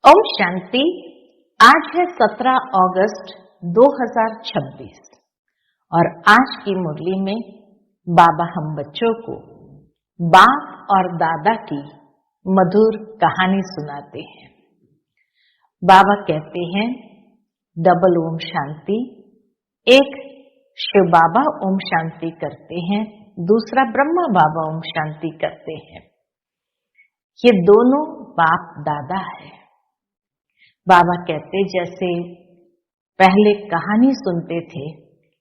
ओम शांति। आज है 17 अगस्त 2026 और आज की मुरली में बाबा हम बच्चों को बाप और दादा की मधुर कहानी सुनाते हैं। बाबा कहते हैं डबल ओम शांति। एक शिव बाबा ओम शांति करते हैं, दूसरा ब्रह्मा बाबा ओम शांति करते हैं। ये दोनों बाप दादा है। बाबा कहते जैसे पहले कहानी सुनते थे,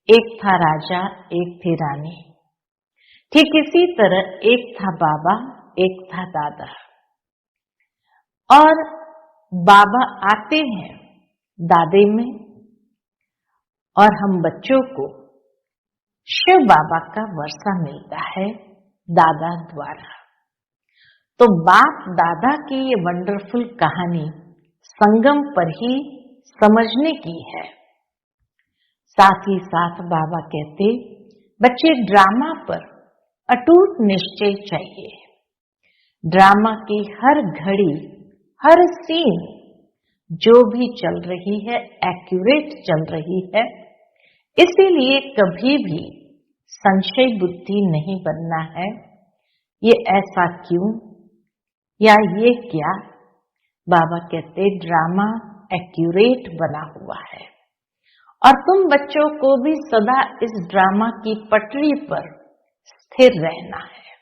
एक था राजा एक थी रानी, ठीक इसी तरह एक था बाबा एक था दादा। और बाबा आते हैं दादे में और हम बच्चों को शिव बाबा का वर्षा मिलता है दादा द्वारा। तो बाप दादा की ये वंडरफुल कहानी संगम पर ही समझने की है। साथ ही साथ बाबा कहते बच्चे ड्रामा पर अटूट निश्चय चाहिए। ड्रामा की हर घड़ी हर सीन जो भी चल रही है एक्यूरेट चल रही है, इसीलिए कभी भी संशय बुद्धि नहीं बनना है। ये ऐसा क्यों या ये क्या। बाबा कहते ड्रामा एक्यूरेट बना हुआ है और तुम बच्चों को भी सदा इस ड्रामा की पटरी पर स्थिर रहना है।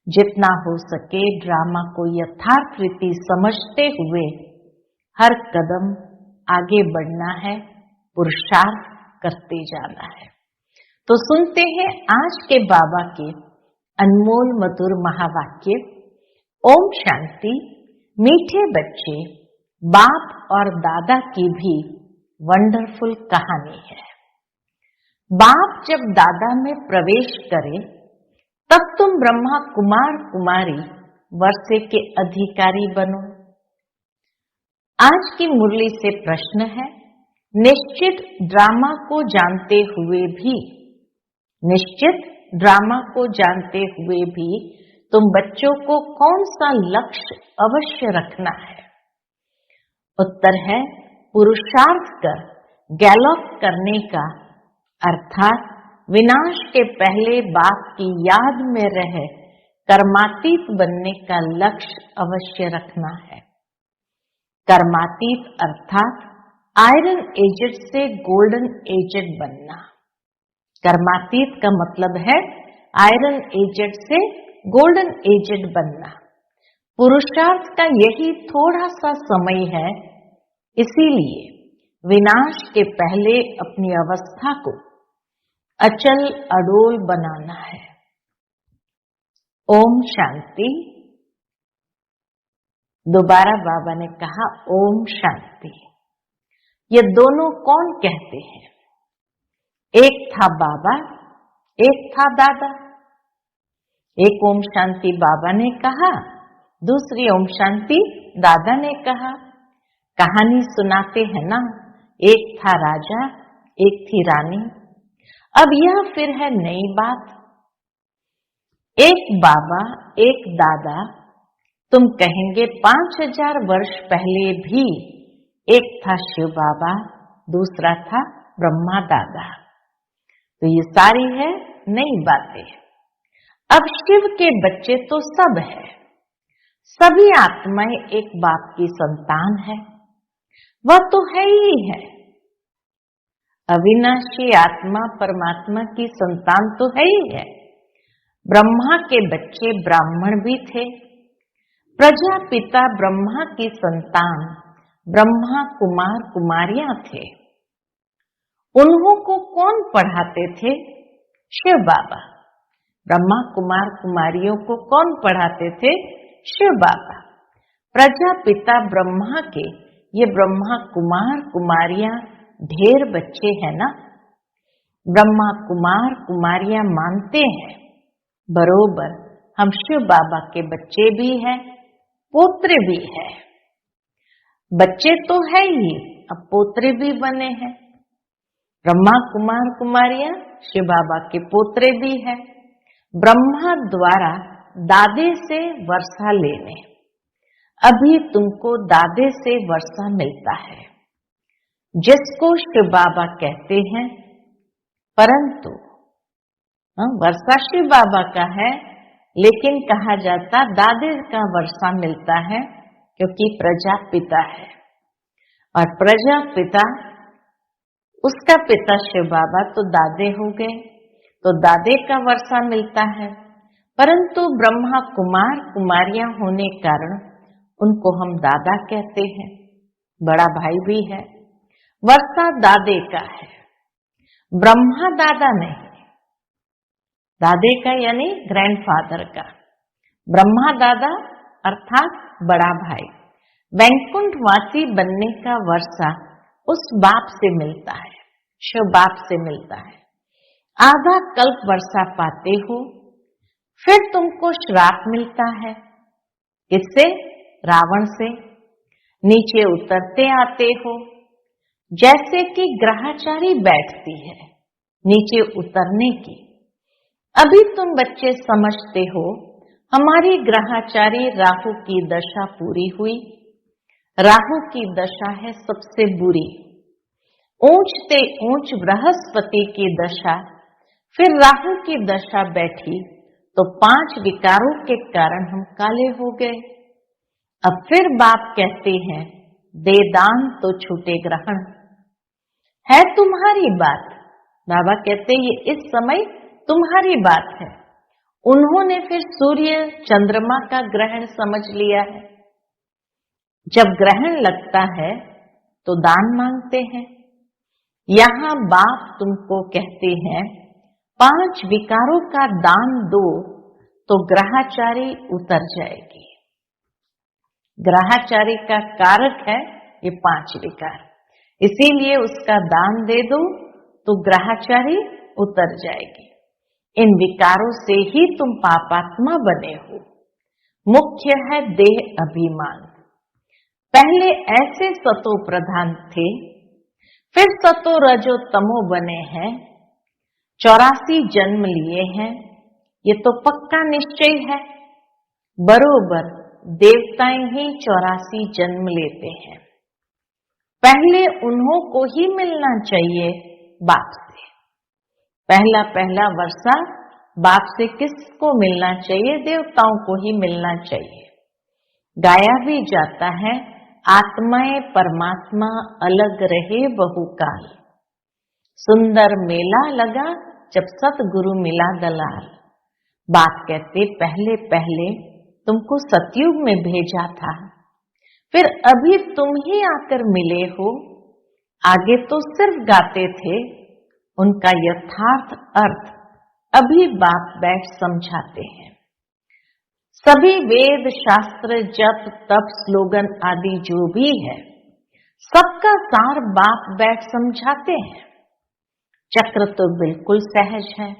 जितना हो सके ड्रामा को यथार्थ रीति समझते हुए हर कदम आगे बढ़ना है, पुरुषार्थ करते जाना है। तो सुनते हैं आज के बाबा के अनमोल मधुर महावाक्य। ओम शांति। मीठे बच्चे बाप और दादा की भी वंडरफुल कहानी है। बाप जब दादा में प्रवेश करे तब तुम ब्रह्मा कुमार कुमारी वर्षे के अधिकारी बनो। आज की मुरली से प्रश्न है, निश्चित ड्रामा को जानते हुए भी, निश्चित ड्रामा को जानते हुए भी तुम बच्चों को कौन सा लक्ष्य अवश्य रखना है। उत्तर है पुरुषार्थ कर गैलॉप करने का, अर्थात विनाश के पहले बाप की याद में रहे कर्मातीत बनने का लक्ष्य अवश्य रखना है। कर्मातीत अर्थात आयरन एजेड से गोल्डन एजेड बनना। कर्मातीत का मतलब है आयरन एजेड से गोल्डन एजेड बनना। पुरुषार्थ का यही थोड़ा सा समय है, इसीलिए विनाश के पहले अपनी अवस्था को अचल अडोल बनाना है। ओम शांति। दोबारा बाबा ने कहा ओम शांति। ये दोनों कौन कहते हैं? एक था बाबा एक था दादा। एक ओम शांति बाबा ने कहा, दूसरी ओम शांति दादा ने कहा। कहानी सुनाते हैं ना, एक था राजा एक थी रानी। अब यह फिर है नई बात। एक बाबा एक दादा, तुम कहेंगे 5000 वर्ष पहले भी एक था शिव बाबा दूसरा था ब्रह्मा दादा। तो ये सारी है नई बातें। अब शिव के बच्चे तो सब है, सभी आत्माएं एक बाप की संतान है, वह तो है ही है। अविनाशी आत्मा परमात्मा की संतान तो है ही है। ब्रह्मा के बच्चे ब्राह्मण भी थे। प्रजापिता ब्रह्मा की संतान ब्रह्मा कुमार कुमारियां थे। उन्हों को कौन पढ़ाते थे? शिव बाबा। ब्रह्मा कुमार कुमारियों को कौन पढ़ाते थे? शिव बाबा। प्रजापिता ब्रह्मा के ये ब्रह्मा कुमार कुमारियां ढेर बच्चे हैं ना। ब्रह्मा कुमार कुमारियां मानते हैं बरोबर हम शिव बाबा के बच्चे भी हैं, पोत्रे भी हैं। बच्चे तो है ही, अब पोत्रे भी बने हैं। ब्रह्मा कुमार कुमारियां शिव बाबा के पोत्रे भी हैं। ब्रह्मा द्वारा दादे से वर्षा लेने, अभी तुमको दादे से वर्षा मिलता है, जिसको शिव बाबा कहते हैं। परंतु वर्षा शिव बाबा का है, लेकिन कहा जाता दादे का वर्षा मिलता है, क्योंकि प्रजापिता है और प्रजापिता उसका पिता शिव बाबा तो दादे हो गए, तो दादे का वर्षा मिलता है। परंतु ब्रह्मा कुमार कुमारियां होने कारण उनको हम दादा कहते हैं, बड़ा भाई भी है। वर्षा दादे का है, ब्रह्मा दादा नहीं, दादे का यानी ग्रैंडफादर का। ब्रह्मा दादा अर्थात बड़ा भाई। वैकुंठवासी बनने का वर्षा उस बाप से मिलता है, शिव बाप से मिलता है। आधा कल्प वर्षा पाते हो, फिर तुमको श्राप मिलता है। किससे? रावण से। नीचे उतरते आते हो, जैसे कि ग्रहाचारी बैठती है नीचे उतरने की। अभी तुम बच्चे समझते हो हमारी ग्रहाचारी राहु की दशा पूरी हुई। राहु की दशा है सबसे बुरी। ऊंचते ऊंच बृहस्पति की दशा, फिर राहु की दशा बैठी, तो 5 विकारों के कारण हम काले हो गए। अब फिर बाप कहते हैं दे दान तो छूटे ग्रहण। है तुम्हारी बात, बाबा कहते ये इस समय तुम्हारी बात है। उन्होंने फिर सूर्य चंद्रमा का ग्रहण समझ लिया है। जब ग्रहण लगता है तो दान मांगते हैं। यहां बाप तुमको कहते हैं 5 विकारों का दान दो तो ग्रहाचारी उतर जाएगी। ग्रहाचारी का कारक है ये 5 विकार, इसीलिए उसका दान दे दो तो ग्रहाचारी उतर जाएगी। इन विकारों से ही तुम पापात्मा बने हो। मुख्य है देह अभिमान। पहले ऐसे सतो प्रधान थे, फिर सतो रजो तमो बने हैं, 84 जन्म लिए हैं। ये तो पक्का निश्चय है, बरोबर देवताएं ही 84 जन्म लेते हैं। पहले उन्हों को ही मिलना चाहिए बाप से। पहला पहला वर्षा बाप से किसको मिलना चाहिए? देवताओं को ही मिलना चाहिए। गाया भी जाता है आत्माएं परमात्मा अलग रहे बहुकाल, सुंदर मेला लगा जब सतगुरु मिला दलाल। बाप कहते पहले पहले तुमको सतयुग में भेजा था, फिर अभी तुम ही आकर मिले हो। आगे तो सिर्फ गाते थे, उनका यथार्थ अर्थ अभी बाप बैठ समझाते हैं। सभी वेद शास्त्र जप तप स्लोगन आदि जो भी है, सबका सार बाप बैठ समझाते हैं। चक्र तो बिल्कुल सहज है।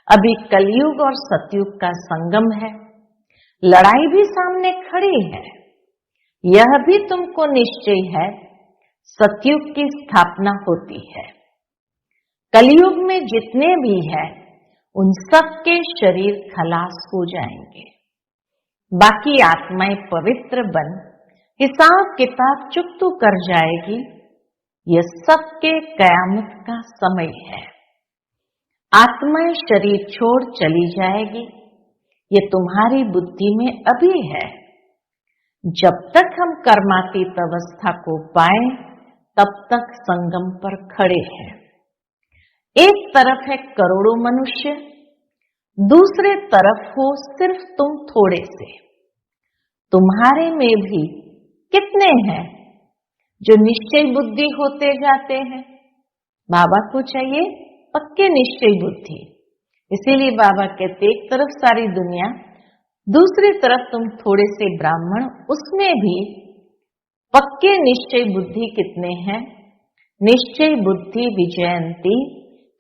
अभी कलयुग और सतयुग का संगम है। लड़ाई भी सामने खड़ी है। यह भी तुमको निश्चय है सतयुग की स्थापना होती है। कलयुग में जितने भी है उन सब के शरीर खलास हो जाएंगे। बाकी आत्माएं पवित्र बन हिसाब किताब चुकतू कर जाएगी। यह सबके कयामत का समय है। आत्माएं शरीर छोड़ चली जाएगी। ये तुम्हारी बुद्धि में अभी है। जब तक हम कर्मातीत अवस्था को पाए तब तक संगम पर खड़े हैं। एक तरफ है करोड़ों मनुष्य, दूसरे तरफ हो सिर्फ तुम थोड़े से। तुम्हारे में भी कितने हैं जो निश्चय बुद्धि होते जाते हैं? बाबा को चाहिए पक्के निश्चय बुद्धि। इसीलिए बाबा कहते एक तरफ सारी दुनिया, दूसरी तरफ तुम थोड़े से ब्राह्मण, उसमें भी पक्के निश्चय बुद्धि कितने हैं? निश्चय बुद्धि विजयंती,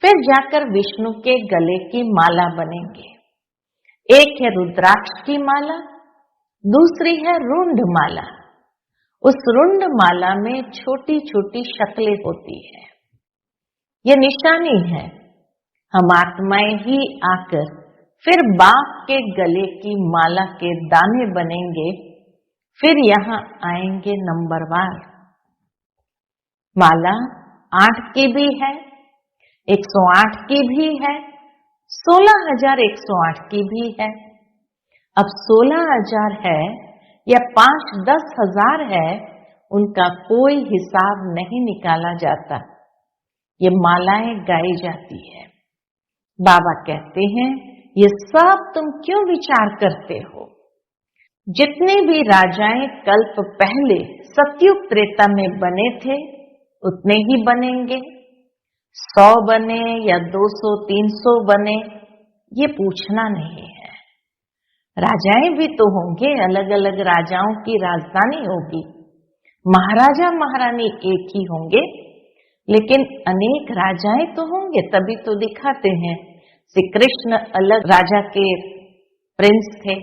फिर जाकर विष्णु के गले की माला बनेंगे। एक है रुद्राक्ष की माला, दूसरी है रुंड माला। उस रुंड माला में छोटी छोटी शक्लें होती है। ये निशानी है हम आत्माएं ही आकर फिर बाप के गले की माला के दाने बनेंगे। फिर यहाँ आएंगे नंबरवार। माला 8 की भी है, 108 की भी है, 16,108 की भी है। अब 16,000 है या 5-10 हजार है, उनका कोई हिसाब नहीं निकाला जाता। ये मालाएं गाई जाती है। बाबा कहते हैं ये सब तुम क्यों विचार करते हो? जितने भी राजाएं कल्प पहले सतयुग त्रेता में बने थे उतने ही बनेंगे। 100 बने या 200 300 बने, ये पूछना नहीं है। राजाएं भी तो होंगे, अलग अलग राजाओं की राजधानी होगी। महाराजा महारानी एक ही होंगे, लेकिन अनेक राजाएं तो होंगे, तभी तो दिखाते हैं। श्री कृष्ण अलग राजा के प्रिंस थे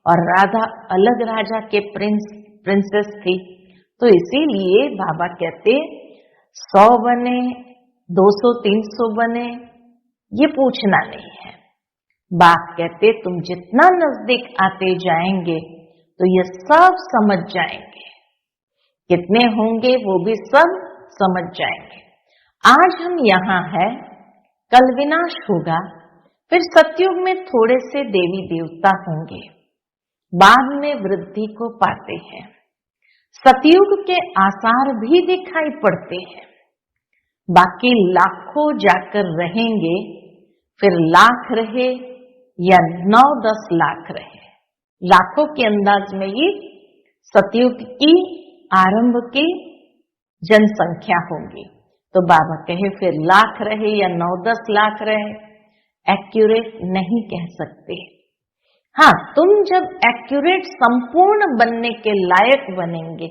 और राधा अलग राजा के प्रिंसेस थी। तो इसीलिए बाबा कहते 100 बने 200 300 बने, ये पूछना नहीं है। बाप कहते तुम जितना नजदीक आते जाएंगे तो ये सब समझ जाएंगे। कितने होंगे वो भी सब समझ जाएंगे। आज हम यहाँ है, कल विनाश होगा, फिर सतयुग में थोड़े से देवी देवता होंगे, बाद में वृद्धि को पाते हैं। सतयुग के आसार भी दिखाई पड़ते हैं। बाकी लाखों जाकर रहेंगे, फिर लाख रहे या 9-10 लाख रहे, लाखों के अंदाज में ही सतयुग की आरंभ की जनसंख्या होगी। तो बाबा कहे फिर लाख रहे या 9-10 लाख रहे, एक्यूरेट नहीं कह सकते। हाँ, तुम जब एक्यूरेट संपूर्ण बनने के लायक बनेंगे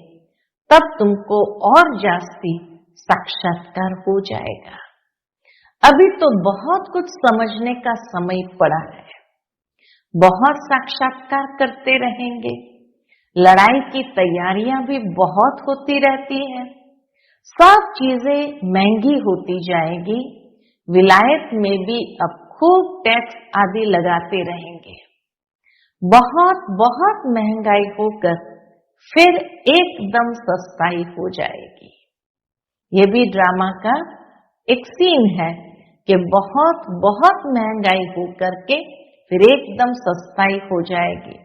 तब तुमको और जास्ती साक्षात्कार हो जाएगा। अभी तो बहुत कुछ समझने का समय पड़ा है, बहुत साक्षात्कार करते रहेंगे। लड़ाई की तैयारियां भी बहुत होती रहती हैं, सब चीजें महंगी होती जाएगी। विलायत में भी अब खूब टैक्स आदि लगाते रहेंगे। बहुत बहुत महंगाई होकर फिर एकदम सस्ताई हो जाएगी। ये भी ड्रामा का एक सीन है कि बहुत बहुत महंगाई होकर के फिर एकदम सस्ताई हो जाएगी।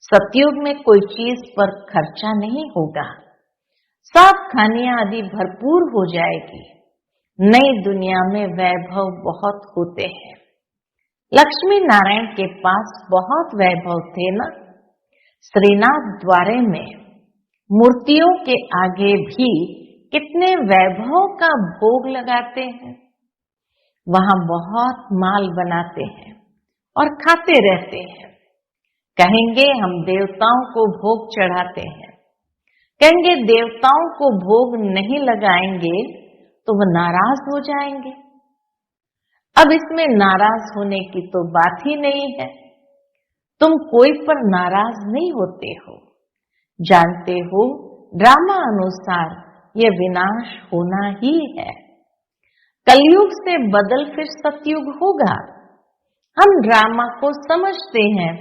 सतयुग में कोई चीज पर खर्चा नहीं होगा, सब खानियां आदि भरपूर हो जाएगी। नई दुनिया में वैभव बहुत होते हैं। लक्ष्मी नारायण के पास बहुत वैभव थे ना। श्रीनाथ द्वारे में मूर्तियों के आगे भी कितने वैभव का भोग लगाते हैं। वहां बहुत माल बनाते हैं और खाते रहते हैं। कहेंगे हम देवताओं को भोग चढ़ाते हैं, कहेंगे देवताओं को भोग नहीं लगाएंगे तो वह नाराज हो जाएंगे। अब इसमें नाराज होने की तो बात ही नहीं है। तुम कोई पर नाराज नहीं होते हो, जानते हो ड्रामा अनुसार यह विनाश होना ही है। कलयुग से बदल फिर सतयुग होगा। हम ड्रामा को समझते हैं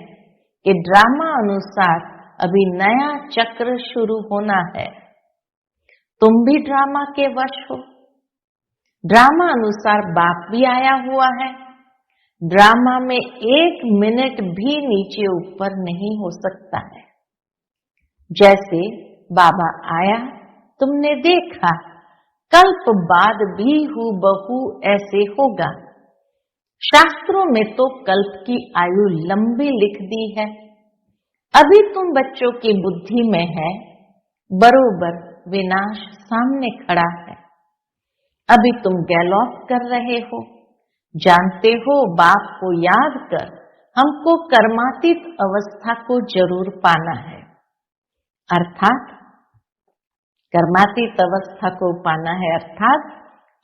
कि ड्रामा अनुसार अभी नया चक्र शुरू होना है। तुम भी ड्रामा के वश हो। ड्रामा अनुसार बाप भी आया हुआ है। ड्रामा में 1 मिनट भी नीचे ऊपर नहीं हो सकता है। जैसे बाबा आया, तुमने देखा, कल्प बाद भी हूबहू ऐसे होगा। शास्त्रों में तो कल्प की आयु लंबी लिख दी है। अभी तुम बच्चों की बुद्धि में है, बरोबर विनाश सामने खड़ा है। अभी तुम गैलॉप कर रहे हो, जानते हो बाप को याद कर हमको कर्मातीत अवस्था को जरूर पाना है। अर्थात कर्मातीत अवस्था को पाना है, अर्थात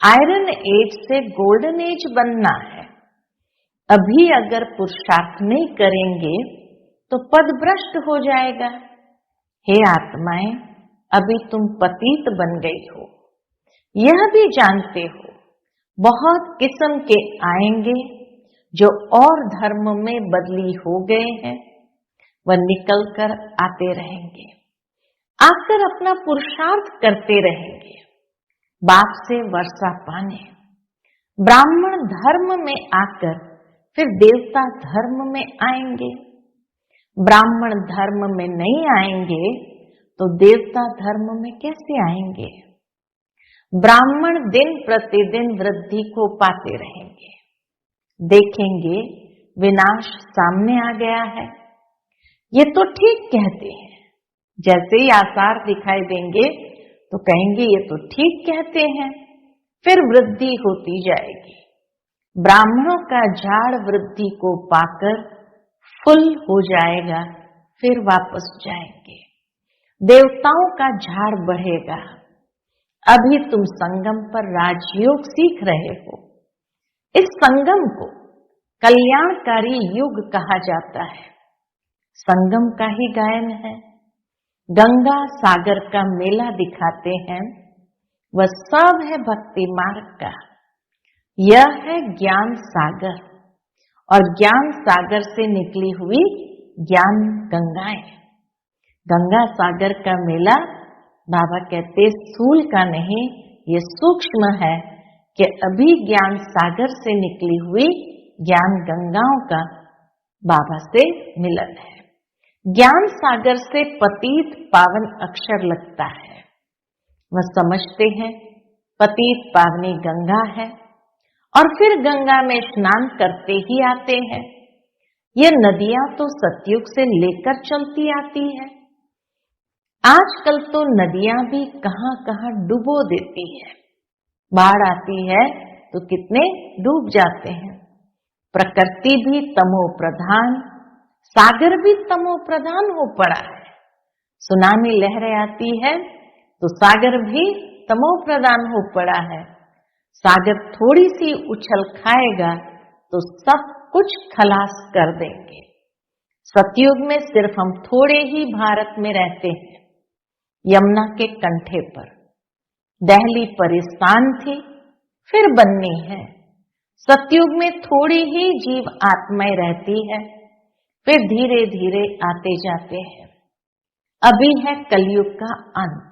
आयरन एज से गोल्डन एज बनना है। अभी अगर पुरुषार्थ नहीं करेंगे तो पद भ्रष्ट हो जाएगा। हे आत्माएं, अभी तुम पतित बन गई हो, यह भी जानते हो। बहुत किस्म के आएंगे जो और धर्म में बदली हो गए हैं, वह निकल कर आते रहेंगे। आकर अपना पुरुषार्थ करते रहेंगे बाप से वर्षा पाने। ब्राह्मण धर्म में आकर फिर देवता धर्म में आएंगे। ब्राह्मण धर्म में नहीं आएंगे तो देवता धर्म में कैसे आएंगे? ब्राह्मण दिन प्रतिदिन वृद्धि को पाते रहेंगे। देखेंगे विनाश सामने आ गया है, ये तो ठीक कहते हैं। जैसे ही आसार दिखाई देंगे तो कहेंगे ये तो ठीक कहते हैं, फिर वृद्धि होती जाएगी। ब्राह्मणों का झाड़ वृद्धि को पाकर फुल हो जाएगा, फिर वापस जाएंगे। देवताओं का झाड़ बढ़ेगा। अभी तुम संगम पर राजयोग सीख रहे हो। इस संगम को कल्याणकारी युग कहा जाता है। संगम का ही गायन है। गंगा सागर का मेला दिखाते हैं, वह सब है भक्ति मार्ग का। यह है ज्ञान सागर और ज्ञान सागर से निकली हुई ज्ञान गंगाएं। गंगा सागर का मेला बाबा कहते स्थूल का नहीं, ये सूक्ष्म है कि अभी ज्ञान सागर से निकली हुई ज्ञान गंगाओं का बाबा से मिलन है। ज्ञान सागर से पतित पावन अक्षर लगता है। वह समझते हैं पतित पावनी गंगा है और फिर गंगा में स्नान करते ही आते हैं। ये नदियां तो सतयुग से लेकर चलती आती है। आजकल तो नदियां भी कहां कहां डुबो देती है। बाढ़ आती है तो कितने डूब जाते हैं। प्रकृति भी तमो प्रधान, सागर भी तमो प्रधान हो पड़ा है। सुनामी लहरें आती है तो सागर भी तमो प्रधान हो पड़ा है। सागर थोड़ी सी उछल खाएगा तो सब कुछ खलास कर देंगे। सतयुग में सिर्फ हम थोड़े ही भारत में रहते हैं। यमुना के कंठे पर दिल्ली परेशान थी, फिर बननी है। सतयुग में थोड़ी ही जीव आत्माएं रहती है, फिर धीरे धीरे आते जाते हैं। अभी है कलयुग का अंत।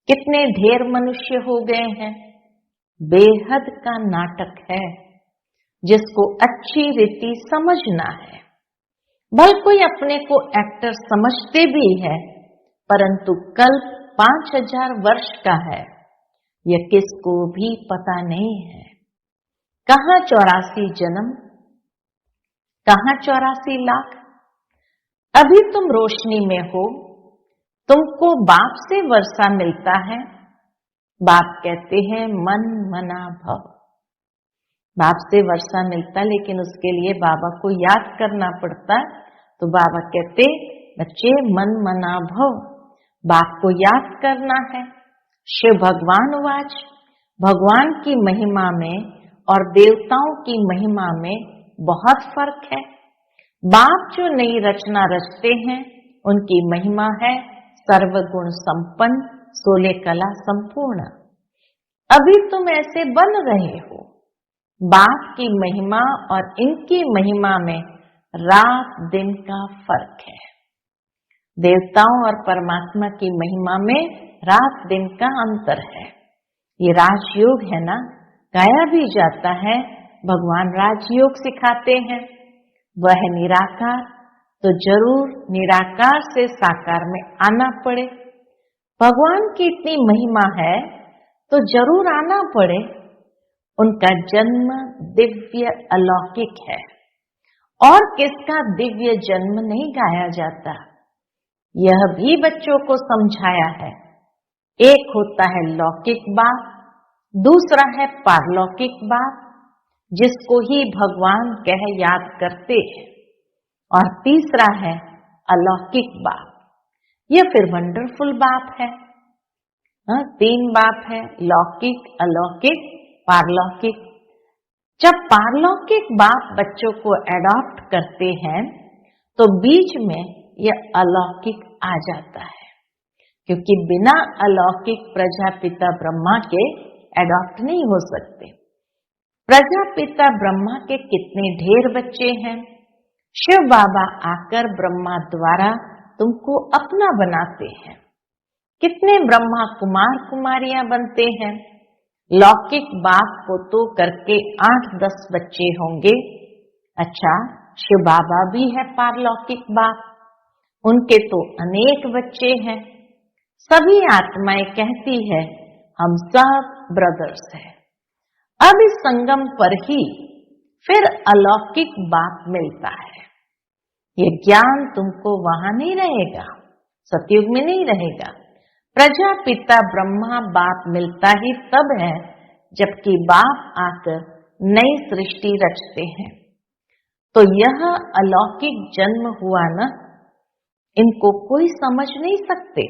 कितने ढेर मनुष्य हो गए हैं। बेहद का नाटक है जिसको अच्छी रीति समझना है। भल कोई अपने को एक्टर समझते भी है, परंतु कल्प 5000 वर्ष का है, यह किसको भी पता नहीं है। कहाँ 84 जन्म, कहाँ 84 लाख। अभी तुम रोशनी में हो, तुमको बाप से वर्षा मिलता है। बाप कहते हैं मन मना भव। बाप से वर्षा मिलता, लेकिन उसके लिए बाबा को याद करना पड़ता। तो बाबा कहते बच्चे मन मना भव, बाप को याद करना है। शिव भगवान वाच, भगवान की महिमा में और देवताओं की महिमा में बहुत फर्क है। बाप जो नई रचना रचते हैं उनकी महिमा है सर्वगुण संपन्न, 16 कला संपूर्ण। अभी तुम ऐसे बन रहे हो। बाप की महिमा और इनकी महिमा में रात दिन का फर्क है। देवताओं और परमात्मा की महिमा में रात दिन का अंतर है। ये राजयोग है ना, गाया भी जाता है। भगवान राजयोग सिखाते हैं। वह निराकार, तो जरूर निराकार से साकार में आना पड़े। भगवान की इतनी महिमा है तो जरूर आना पड़े। उनका जन्म दिव्य अलौकिक है और किसका दिव्य जन्म नहीं गाया जाता। यह भी बच्चों को समझाया है। एक होता है लौकिक बाप, दूसरा है पारलौकिक बाप, जिसको ही भगवान कह याद करते हैं, और तीसरा है अलौकिक बाप। यह फिर वंडरफुल बाप है। 3 बाप है, लौकिक, अलौकिक, पारलौकिक। जब पारलौकिक बाप बच्चों को एडॉप्ट करते हैं तो बीच में यह अलौकिक आ जाता है, क्योंकि बिना अलौकिक प्रजापिता ब्रह्मा के एडॉप्ट नहीं हो सकते। प्रजापिता ब्रह्मा के कितने ढेर बच्चे हैं। शिव बाबा आकर ब्रह्मा द्वारा तुमको अपना बनाते हैं। कितने ब्रह्मा कुमार कुमारियां बनते हैं। लौकिक बाप को तो करके 8-10 बच्चे होंगे। अच्छा, शिव बाबा भी है पारलौकिक बाप, उनके तो अनेक बच्चे हैं। सभी आत्माएं कहती है हम सब ब्रदर्स हैं। अब इस संगम पर ही फिर अलौकिक बाप मिलता है। ये ज्ञान तुमको वहां नहीं रहेगा, सतयुग में नहीं रहेगा। प्रजापिता ब्रह्मा बाप मिलता ही तब है जबकि बाप आकर नई सृष्टि रचते हैं। तो यह अलौकिक जन्म हुआ न, इनको कोई समझ नहीं सकते।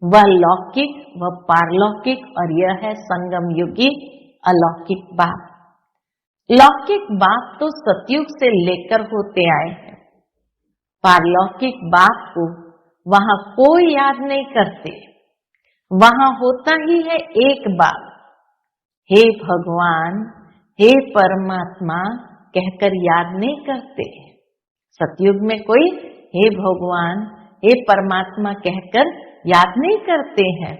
वह लौकिक, वह पारलौकिक और यह है संगम युगी अलौकिक बाप। लौकिक बाप तो सतयुग से लेकर होते आए हैं। पारलौकिक बाप को वहां कोई याद नहीं करते। वहां होता ही है एक बाप, हे भगवान, हे परमात्मा कहकर याद नहीं करते। सतयुग में कोई हे भगवान, हे परमात्मा कहकर याद नहीं करते हैं।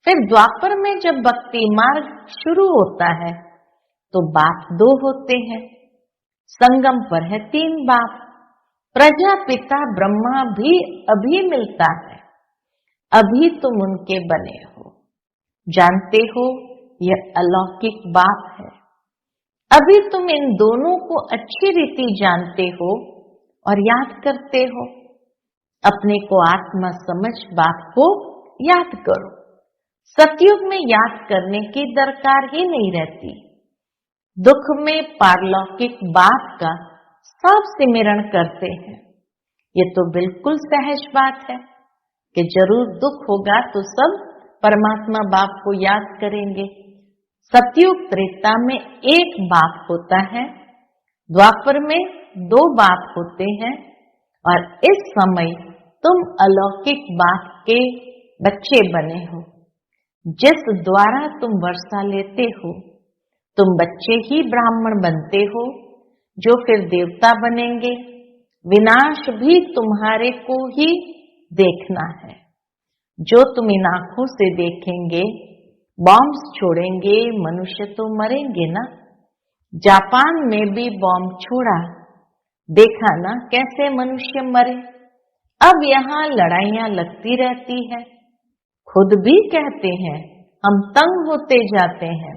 फिर द्वापर में जब भक्ति मार्ग शुरू होता है तो बाप 2 होते हैं। संगम पर है 3 बाप। प्रजापिता ब्रह्मा भी अभी मिलता है, अभी तुम उनके बने हो। जानते हो यह अलौकिक बाप है। अभी तुम इन दोनों को अच्छी रीति जानते हो और याद करते हो। अपने को आत्मा समझ बाप को याद करो। सतयुग में याद करने की दरकार ही नहीं रहती। दुख में पारलौकिक बाप का सब सिमरण करते हैं। ये तो बिल्कुल सहज बात है कि जरूर दुख होगा तो सब परमात्मा बाप को याद करेंगे। सतयुग त्रेता में एक बाप होता है, द्वापर में 2 बाप होते हैं और इस समय तुम अलौकिक बाप के बच्चे बने हो। जिस द्वारा तुम वर्षा लेते हो, तुम बच्चे ही ब्राह्मण बनते हो जो फिर देवता बनेंगे। विनाश भी तुम्हारे को ही देखना है। जो तुम इन आंखों से देखेंगे, बॉम्ब्स छोड़ेंगे, मनुष्य तो मरेंगे ना। जापान में भी बॉम्ब छोड़ा, देखा ना कैसे मनुष्य मरे। अब यहाँ लड़ाइयां लगती रहती है। खुद भी कहते हैं हम तंग होते जाते हैं।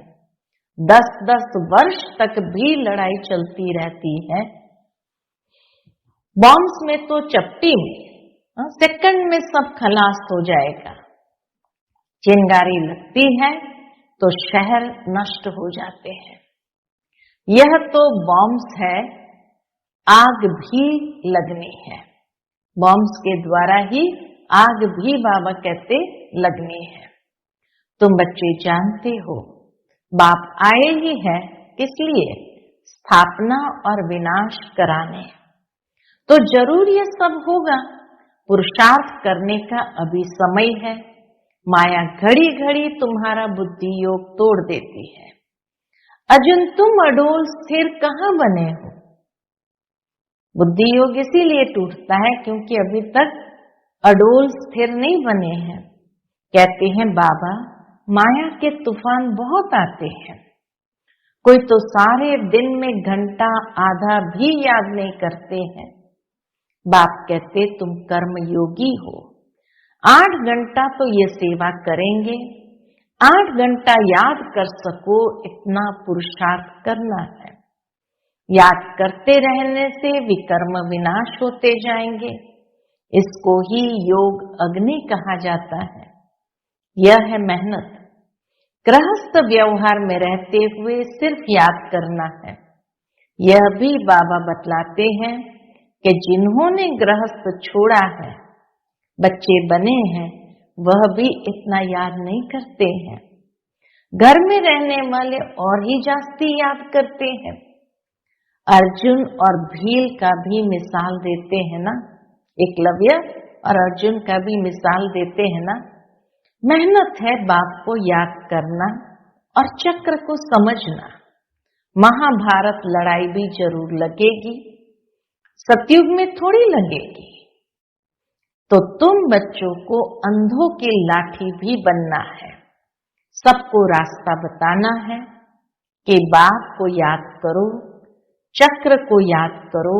10-10 वर्ष तक भी लड़ाई चलती रहती है। बॉम्ब्स में तो चपटी में सेकंड में सब खलास हो जाएगा। चिंगारी लगती है तो शहर नष्ट हो जाते हैं। यह तो बॉम्ब्स है, आग भी लगनी है। बॉम्ब्स के द्वारा ही आग भी बाबा कहते लगनी है। तुम बच्चे जानते हो बाप आए ही है किस लिए? स्थापना और विनाश कराने। तो जरूर यह सब होगा। पुरुषार्थ करने का अभी समय है। माया घड़ी घड़ी तुम्हारा बुद्धि योग तोड़ देती है। अर्जुन तुम अडोल स्थिर कहाँ बने हो? बुद्धि योग इसीलिए टूटता है क्योंकि अभी तक अडोल स्थिर नहीं बने हैं। कहते हैं बाबा माया के तूफान बहुत आते हैं। कोई तो सारे दिन में घंटा आधा भी याद नहीं करते हैं। बाप कहते तुम कर्म योगी हो। 8 घंटा तो ये सेवा करेंगे। 8 घंटा याद कर सको इतना पुरुषार्थ करना है। याद करते रहने से विकर्म विनाश होते जाएंगे। इसको ही योग अग्नि कहा जाता है। यह है मेहनत। गृहस्थ व्यवहार में रहते हुए सिर्फ याद करना है। यह भी बाबा बतलाते हैं कि जिन्होंने गृहस्थ छोड़ा है, बच्चे बने हैं, वह भी इतना याद नहीं करते हैं। घर में रहने वाले और ही जास्ती याद करते हैं। अर्जुन और भील का भी मिसाल देते हैं ना, एकलव्य और अर्जुन का भी मिसाल देते हैं ना। मेहनत है बाप को याद करना और चक्र को समझना। महाभारत लड़ाई भी जरूर लगेगी, सतयुग में थोड़ी लगेगी। तो तुम बच्चों को अंधों की लाठी भी बनना है, सबको रास्ता बताना है कि बाप को याद करो, चक्र को याद करो,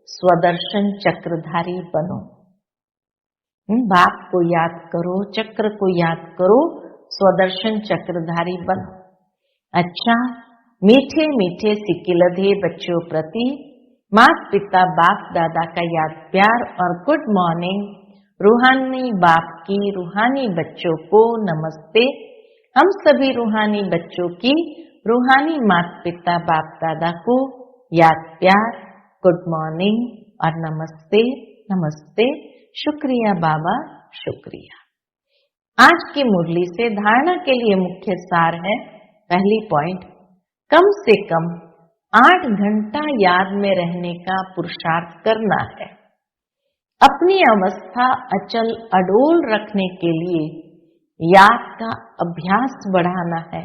स्वदर्शन चक्रधारी बनो। बाप को याद करो, चक्र को याद करो, स्वदर्शन चक्रधारी बनो। अच्छा, मीठे मीठे सिकिलधे बच्चों प्रति माता पिता बाप दादा का याद प्यार और गुड मॉर्निंग। रूहानी बाप की रूहानी बच्चों को नमस्ते। हम सभी रूहानी बच्चों की रूहानी माता पिता बाप दादा को याद प्यार, गुड मॉर्निंग और नमस्ते नमस्ते। शुक्रिया बाबा, शुक्रिया। आज की मुरली से धारणा के लिए मुख्य सार है, पहली पॉइंट, कम से कम 8 घंटा याद में रहने का पुरुषार्थ करना है। अपनी अवस्था अचल अडोल रखने के लिए याद का अभ्यास बढ़ाना है,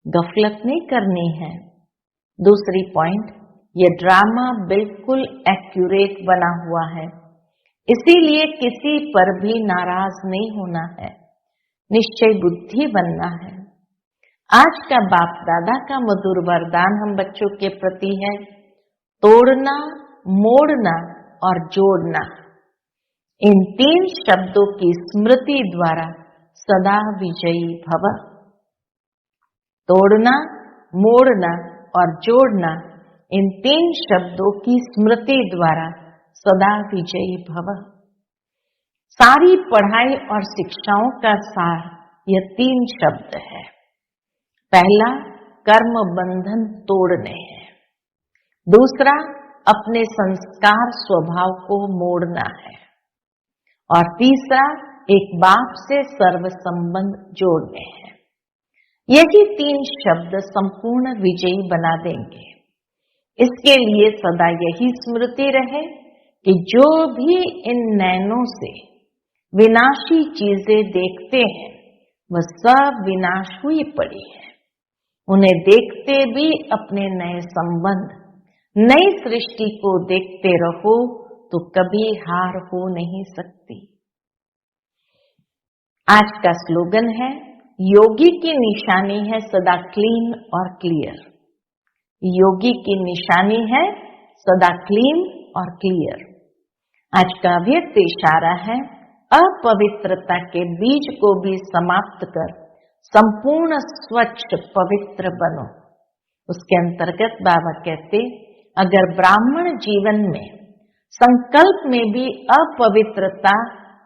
गफलत नहीं करनी है। दूसरी पॉइंट, ये ड्रामा बिल्कुल एक्यूरेट बना हुआ है, इसीलिए किसी पर भी नाराज नहीं होना है, निश्चय बुद्धि बनना है। आज का बाप दादा का मधुर वरदान हम बच्चों के प्रति है, तोड़ना, मोड़ना और जोड़ना। इन 3 शब्दों की स्मृति द्वारा सदा विजयी भव। तोड़ना, मोड़ना और जोड़ना, इन 3 शब्दों की स्मृति द्वारा सदा विजयी भव। सारी पढ़ाई और शिक्षाओं का सार यह 3 शब्द है। पहला, कर्म बंधन तोड़ने हैं। दूसरा, अपने संस्कार स्वभाव को मोड़ना है। और तीसरा, एक बाप से सर्व संबंध जोड़ने हैं। यही 3 शब्द संपूर्ण विजयी बना देंगे। इसके लिए सदा यही स्मृति रहे कि जो भी इन नैनों से विनाशी चीजें देखते हैं वह सब विनाश हुई पड़ी है। उन्हें देखते भी अपने नए संबंध, नई सृष्टि को देखते रहो तो कभी हार हो नहीं सकती। आज का स्लोगन है, योगी की निशानी है सदा क्लीन और क्लियर। योगी की निशानी है सदा क्लीन और क्लियर। आज का अव्यक्त इशारा है, अपवित्रता के बीज को भी समाप्त कर संपूर्ण स्वच्छ पवित्र बनो। उसके अंतर्गत बाबा कहते, अगर ब्राह्मण जीवन में संकल्प में भी अपवित्रता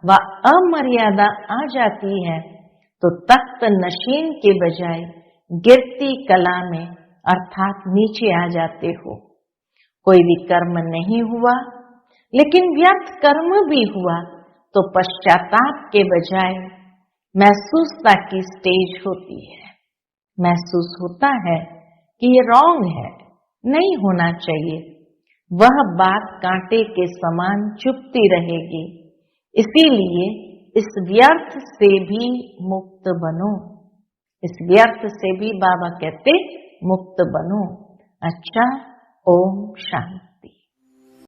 व अमर्यादा आ जाती है तो तख्त नशीन के बजाय गिरती कला में अर्थात नीचे आ जाते हो। कोई भी कर्म नहीं हुआ लेकिन व्यर्थ कर्म भी हुआ तो पश्चाताप के बजाय महसूसता की स्टेज होती है। महसूस होता है कि ये रॉन्ग है, नहीं होना चाहिए। वह बात कांटे के समान चुभती रहेगी। इसीलिए इस व्यर्थ से भी मुक्त बनो। इस व्यर्थ से भी बाबा कहते मुक्त बनो। अच्छा, ओम शांति।